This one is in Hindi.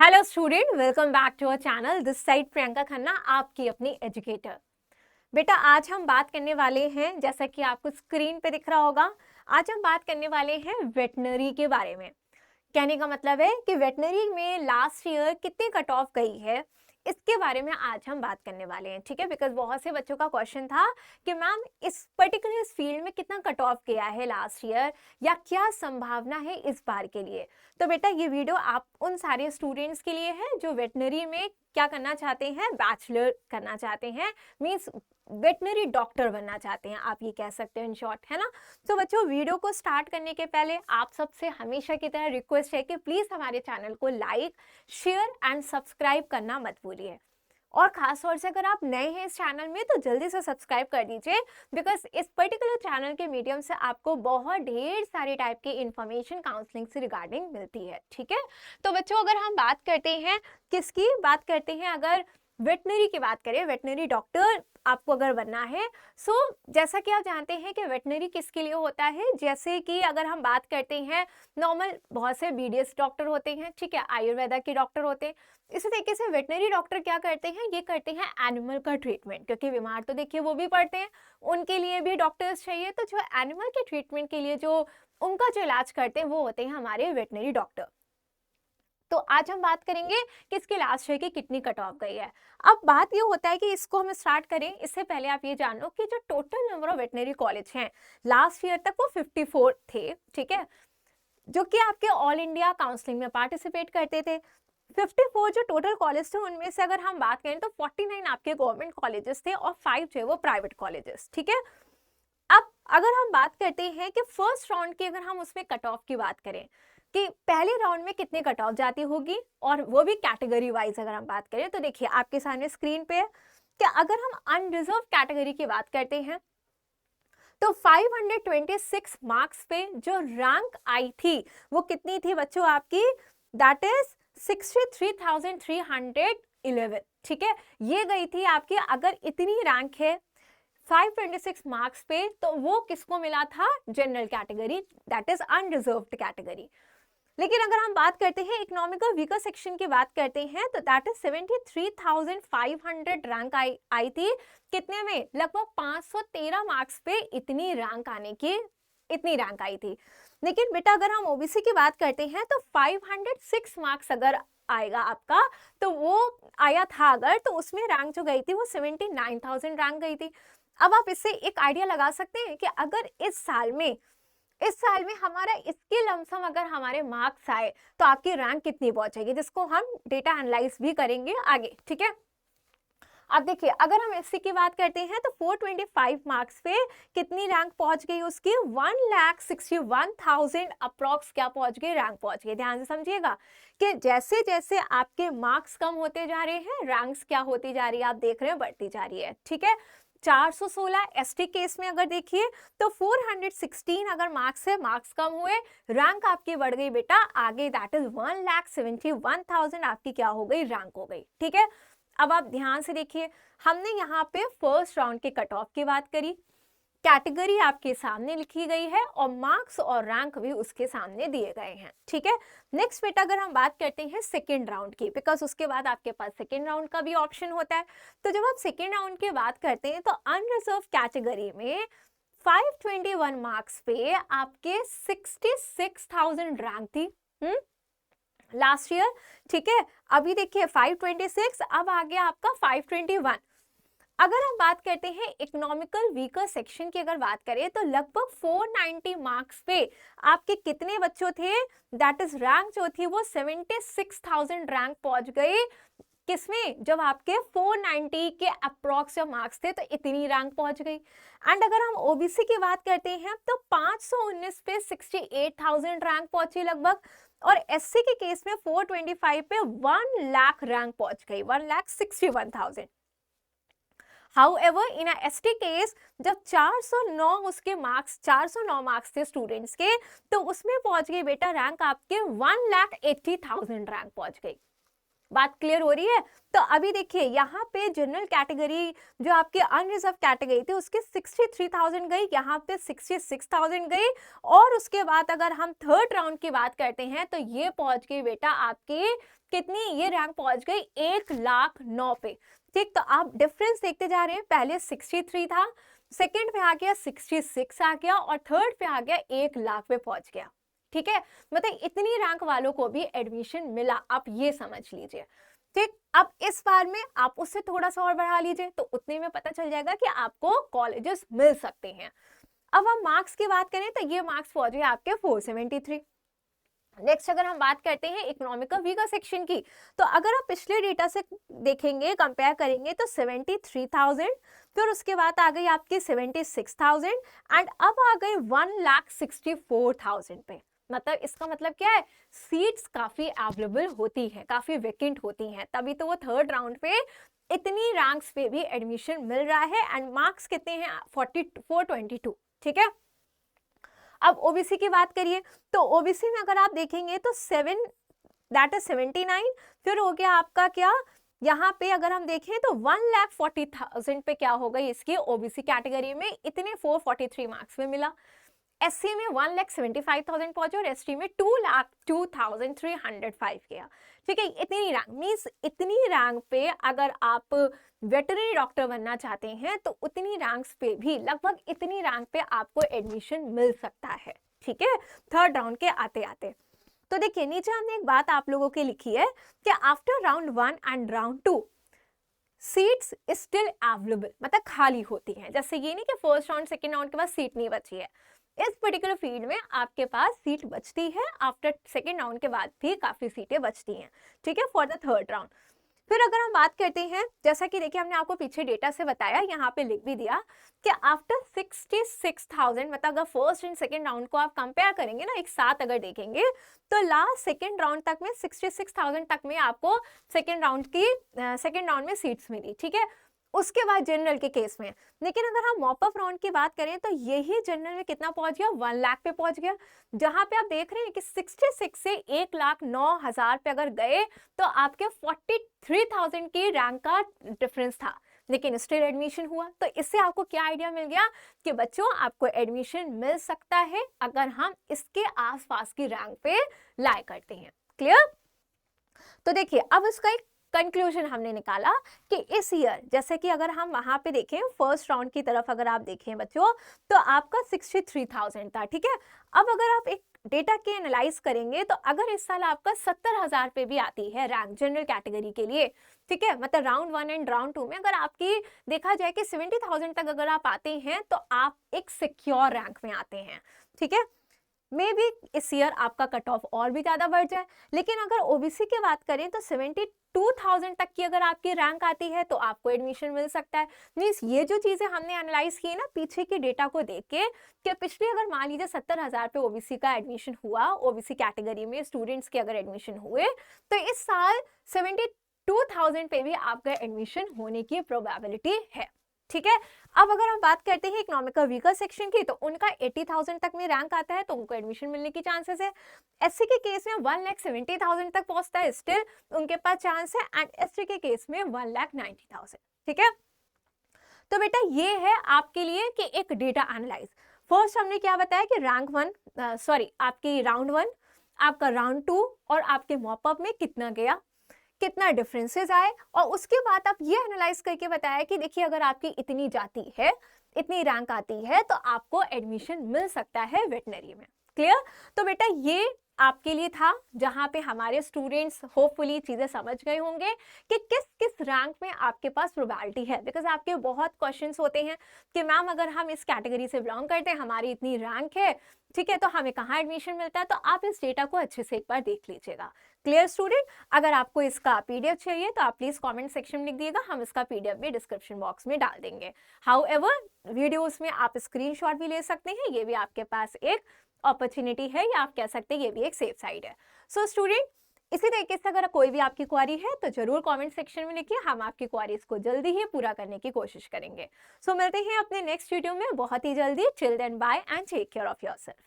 Hello student, welcome back to our channel. This side Priyanka Khanna, आपकी अपनी एजुकेटर। बेटा आज हम बात करने वाले हैं, जैसा कि आपको स्क्रीन पे दिख रहा होगा, आज हम बात करने वाले हैं वेटनरी के बारे में। कहने का मतलब है कि वेटनरी में लास्ट ईयर कितनी कट ऑफ गई है, इसके बारे में आज हम बात करने वाले हैं। ठीक है, बिकॉज बहुत से बच्चों का क्वेश्चन था कि मैम इस पर्टिकुलर फील्ड में कितना कट ऑफ गया है लास्ट ईयर, या क्या संभावना है इस बार के लिए। तो बेटा ये वीडियो आप उन सारे स्टूडेंट्स के लिए है जो वेटनरी में क्या करना चाहते हैं, बैचलर करना चाहते हैं, मीन्स वेटनरी डॉक्टर बनना चाहते हैं, आप ये कह सकते हैं इन शॉर्ट, है ना। तो बच्चों वीडियो को स्टार्ट करने के पहले आप सबसे हमेशा की तरह रिक्वेस्ट है कि प्लीज हमारे चैनल को लाइक, शेयर एंड सब्सक्राइब करना मत भूलिए। और खास तौर से अगर आप नए हैं इस चैनल में तो जल्दी से सब्सक्राइब कर दीजिए, बिकॉज इस पर्टिकुलर चैनल के मीडियम से आपको बहुत ढेर सारी टाइप की इंफॉर्मेशन काउंसलिंग से रिगार्डिंग मिलती है। ठीक है, तो बच्चों अगर हम बात करते हैं, किसकी बात करते हैं, अगर वेटनरी की बात करें, वेटनरी डॉक्टर आपको अगर बनना है, सो जैसा कि आप जानते हैं कि वेटनरी किसके लिए होता है। जैसे कि अगर हम बात करते हैं नॉर्मल, बहुत से बीडीएस डॉक्टर होते हैं, ठीक है, आयुर्वेदा के डॉक्टर होते हैं। इसी तरीके से वेटनरी डॉक्टर क्या करते हैं, ये करते हैं एनिमल का ट्रीटमेंट, क्योंकि बीमार तो देखिए वो भी पड़ते हैं, उनके लिए भी डॉक्टर्स चाहिए। तो जो एनिमल के ट्रीटमेंट के लिए जो उनका जो इलाज करते हैं वो होते हैं हमारे वेटनरी डॉक्टर। तो आज हम बात करेंगे कि इसकी लास्ट ईयर की कितनी कट ऑफ गई है। अब बात ये होता है कि इसको हम स्टार्ट करें इससे पहले आप ये जान लो कि जो total number of veterinary college हैं लास्ट ईयर तक वो 54 थे, ठीक है, जो कि आपके ऑल इंडिया काउंसलिंग में पार्टिसिपेट करते थे। 54 जो टोटल कॉलेज थे उनमें से अगर हम बात करें तो 49 आपके गवर्नमेंट कॉलेजेस थे और 5 जो है वो प्राइवेट कॉलेजेस। ठीक है, अब अगर हम बात करते हैं कि फर्स्ट राउंड की, अगर हम उसमें कट ऑफ की बात करें कि पहले राउंड में कितने कट ऑफ जाती होगी, और वो भी कैटेगरी वाइज अगर हम बात करें, तो देखिए आपके सामने स्क्रीन पे है कि अगर हम अनरिजर्व कैटेगरी की बात करते हैं तो 526 मार्क्स पे जो रैंक आई थी वो कितनी थी बच्चों आपकी, दैट इज 63,311। ठीक है, ये गई थी आपकी। अगर इतनी रैंक है 526 मार्क्स पे, तो वो किसको मिला था, general category, that is unreserved category. लेकिन अगर हम बात करते हैं इकोनॉमिकल वीकर सेक्शन की बात करते हैं तो दैट इज 73,500 रैंक आई थी। कितने में, लगभग 513 मार्क्स पे इतनी रैंक आई थी। लेकिन बेटा अगर हम ओबीसी की बात करते हैं तो 506 मार्क्स अगर आएगा आपका, तो वो आया था अगर, तो उसमें रैंक जो गई थी वो 79,000 रैंक गई थी। अब आप इससे एक आइडिया लगा सकते हैं कि अगर इस साल में हमारा इसके लमसम अगर हमारे मार्क्स आए तो आपकी रैंक कितनी पहुंचेगी, जिसको हम डेटा एनालाइज भी करेंगे आगे। ठीक है, अब देखिए अगर हम एससी की बात करते हैं तो 425 मार्क्स पे कितनी रैंक पहुंच गई उसकी, 1,61,000 अप्रॉक्स क्या पहुंच गई, रैंक पहुंच गई। ध्यान से समझिएगा कि जैसे जैसे आपके मार्क्स कम होते जा रहे हैं, रैंक्स क्या होती जा रही है, आप देख रहे हैं बढ़ती जा रही है। ठीक है, 416 एसटी केस में अगर देखिए तो 416 अगर मार्क्स है, मार्क्स कम हुए, रैंक आपकी बढ़ गई बेटा आगे, दैट इज 1,71,000 आपकी क्या हो गई, रैंक हो गई। ठीक है, अब आप ध्यान से देखिए, हमने यहाँ पे फर्स्ट राउंड के कट ऑफ की बात करी, कैटेगरी आपके सामने लिखी गई है और मार्क्स और रैंक भी उसके सामने दिए गए हैं। ठीक है, नेक्स्ट बेटा अगर हम बात करते हैं सेकेंड राउंड की, बिकॉज उसके बाद आपके पास सेकेंड राउंड का भी ऑप्शन होता है। तो जब आप सेकेंड राउंड की बात करते हैं तो अनरिजर्व कैटेगरी में 521 मार्क्स पे आपके 66,000 रैंक थी लास्ट ईयर। ठीक है, अभी देखिए 526, अब आ गया आपका 521। अगर हम बात करते हैं इकोनॉमिकल वीकर सेक्शन की, अगर बात करें तो लगभग 490 मार्क्स पे आपके कितने बच्चों थे, दैट इज रैंक जो थी वो 76,000 रैंक पहुंच गई। किसमें, जब आपके 490 के अप्रॉक्स मार्क्स थे तो इतनी रैंक पहुंच गई। एंड अगर हम ओबीसी की बात करते हैं तो 519 पे 68,000 रैंक पहुंची लगभग, और एससी के केस में 425 पे 1 लाख रैंक पहुंच गई, 1,61,000। हाउएवर इन एसटी केस जब 409 उसके मार्क्स 409 मार्क्स थे स्टूडेंट्स के, तो उसमें पहुंच गई बेटा रैंक आपके 1,80,000 रैंक पहुंच गई। बात क्लियर हो रही है? तो अभी देखिए यहाँ पे जनरल कैटेगरी जो आपके अनरिजर्व कैटेगरी थी उसकी 63,000 गई, यहाँ पे 66,000 गई, और उसके बाद अगर हम थर्ड राउंड की बात करते हैं तो ये पहुंच गई बेटा आपकी कितनी, ये रैंक पहुंच गई 1,09,000 पे। ठीक, तो आप डिफरेंस देखते जा रहे हैं, पहले 63 था, सेकंड पे आ गया 66 आ गया, और थर्ड पे आ गया 1,00,000 पे पहुंच गया। ठीक है, मतलब इतनी रैंक वालों को भी एडमिशन मिला, आप ये समझ लीजिए। ठीक, अब इस बार में आप उससे थोड़ा सा और बढ़ा लीजिए तो उतने में पता चल जाएगा कि आपको कॉलेजेस मिल सकते हैं। अब हम मार्क्स की बात करें तो ये मार्क्स पहुंचे आपके 473। नेक्स्ट अगर हम बात करते हैं इकोनॉमिकल वीकर सेक्शन की, तो अगर आप पिछले डेटा से देखेंगे, कंपेयर करेंगे तो 73,000, फिर उसके बाद आ गई आपकी 76,000, एंड अब आ गई 1,64,000 पे। मतलब इसका मतलब क्या है, सीट्स काफी अवेलेबल होती हैं, काफी वैकेंट होती हैं, तभी तो वो थर्ड राउंड पे इतनी रैंक्स पे भी एडमिशन मिल रहा है, एंड मार्क्स कितने हैं 422। ठीक है, अब ओबीसी की बात करिए तो ओबीसी में अगर आप देखेंगे तो 7 दैट इज 79, फिर हो गया आपका क्या, यहाँ पे अगर हम देखें तो 1,40,000 पे क्या हो गई इसकी ओबीसी कैटेगरी में, इतने 443 मार्क्स में मिला। एससी में 1,75,000 पहुंचे और एसटी में 2,02,305 गया। ठीक है, इतनी रैंक मीन्स इतनी रैंक पे अगर आप वेटरनरी डॉक्टर बनना चाहते हैं तो उतनी रैंक्स पे भी, लगभग इतनी रैंक पे आपको एडमिशन मिल सकता है। ठीक है, थर्ड राउंड के आते आते। तो देखिए नीचे हमने एक बात आप लोगों के लिखी है कि after round 1 and round 2 seats still available, मतलब खाली होती हैं। जैसे ये नहीं कि फर्स्ट राउंड सेकंड राउंड के बाद सीट नहीं बची है, इस पर्टिकुलर फील्ड में आपके पास सीट बचती है, आफ्टर सेकेंड राउंड के बाद भी काफी सीटें बचती हैं। ठीक है, फॉर द थर्ड राउंड। फिर अगर हम बात करते हैं, जैसा कि देखिए हमने आपको पीछे डेटा से बताया, यहाँ पे लिख भी दिया कि आफ्टर 66,000, मतलब अगर फर्स्ट एंड सेकेंड राउंड को आप कंपेयर करेंगे ना एक साथ अगर देखेंगे, तो लास्ट सेकेंड राउंड तक में 66,000 तक में आपको सेकेंड राउंड में सीट्स मिली। ठीक है, उसके बाद जनरल के केस में, लेकिन अगर हम मॉप अप राउंड की बात करें तो यही जनरल में कितना पहुंच गया, 1,00,000 पे पहुंच गया। जहां पे आप देख रहे हैं कि 66 से 1,09,000 पे अगर गए तो आपके 43,000 की रैंक का डिफरेंस था, लेकिन स्टिल एडमिशन हुआ। तो इससे आपको क्या आइडिया मिल गया कि बच्चों आपको एडमिशन मिल सकता है अगर हम इसके आसपास की रैंक पे लाई करते हैं। क्लियर? तो देखिए अब इसका एक कंक्लूजन हमने निकाला कि इस ईयर, जैसे कि अगर हम वहां पे देखें फर्स्ट राउंड की तरफ अगर आप देखें बच्चों, तो आपका 63,000 था। ठीक है, अब अगर आप एक डेटा के एनालाइज करेंगे तो अगर इस साल आपका 70,000 पे भी आती है रैंक जनरल कैटेगरी के लिए, ठीक है, मतलब राउंड 1 एंड राउंड 2 में अगर आपकी देखा जाए कि 70,000 तक अगर आप आते हैं तो आप एक सिक्योर रैंक में आते हैं। ठीक है, मे बी इस ईयर आपका कट ऑफ और भी ज्यादा बढ़ जाए, लेकिन अगर ओबीसी की बात करें तो 72,000 तक की अगर आपकी रैंक आती है तो आपको एडमिशन मिल सकता है। मीन्स ये जो चीजें हमने एनालाइज की ना पीछे के डेटा को देख के, कि पिछले अगर मान लीजिए 70,000 पे ओबीसी का एडमिशन हुआ, ओबीसी कैटेगरी में स्टूडेंट्स के अगर एडमिशन हुए, तो इस साल 72,000 पे भी आपका एडमिशन होने की प्रोबेबिलिटी है। ठीक है, अब अगर हम बात करते हैं इकोनॉमिकल वीकर सेक्शन की, तो उनका 80,000 तक में रैंक आता है तो उनको एडमिशन मिलने की चांसेस है। एससी के केस में 1,70,000 तक पहुंचता है, स्टिल उनके पास चांस है, एंड एसटी के केस में 1,90,000। ठीक है, तो बेटा ये है आपके लिए कि एक डेटा एनालाइज। फर्स्ट हमने क्या बताया कि आपकी राउंड 1, आपका राउंड 2 और आपके मॉपअप में कितना गया, कितना डिफरेंसेस आए, और उसके बाद आप ये एनालाइज करके बताया कि देखिए अगर आपकी इतनी जाती है, इतनी रैंक आती है तो आपको एडमिशन मिल सकता है वेटनरी में। क्लियर? तो बेटा ये आपके लिए था जहां पे हमारे स्टूडेंट्स होपफुली चीजें समझ गए होंगे कि किस किस रैंक में आपके पास प्रोबेबिलिटी है। बिकॉज आपके बहुत क्वेश्चंस होते हैं कि मैम अगर हम इस कैटेगरी से बिलोंग करते हैं, हमारी इतनी रैंक है, ठीक है, तो हमें कहाँ एडमिशन मिलता है। तो आप इस डेटा को अच्छे से एक बार देख लीजिएगा। Clear student? अगर आपको इसका पीडीएफ चाहिए तो आप प्लीज कमेंट सेक्शन में लिख दिएगा, हम इसका पीडीएफ भी डिस्क्रिप्शन बॉक्स में डाल देंगे। हाउएवर वीडियोस में आप स्क्रीनशॉट भी ले सकते हैं, ये भी आपके पास एक अपॉर्चुनिटी है, या आप कह सकते हैं ये भी एक सेफ साइड है। सो स्टूडेंट, इसी तरीके से अगर कोई भी आपकी क्वारी है तो जरूर कमेंट सेक्शन में लिखिए, हम आपकी क्वारीज को जल्दी ही पूरा करने की कोशिश करेंगे। सो मिलते हैं अपने नेक्स्ट वीडियो में बहुत ही जल्दी। Till then bye and take care of yourself.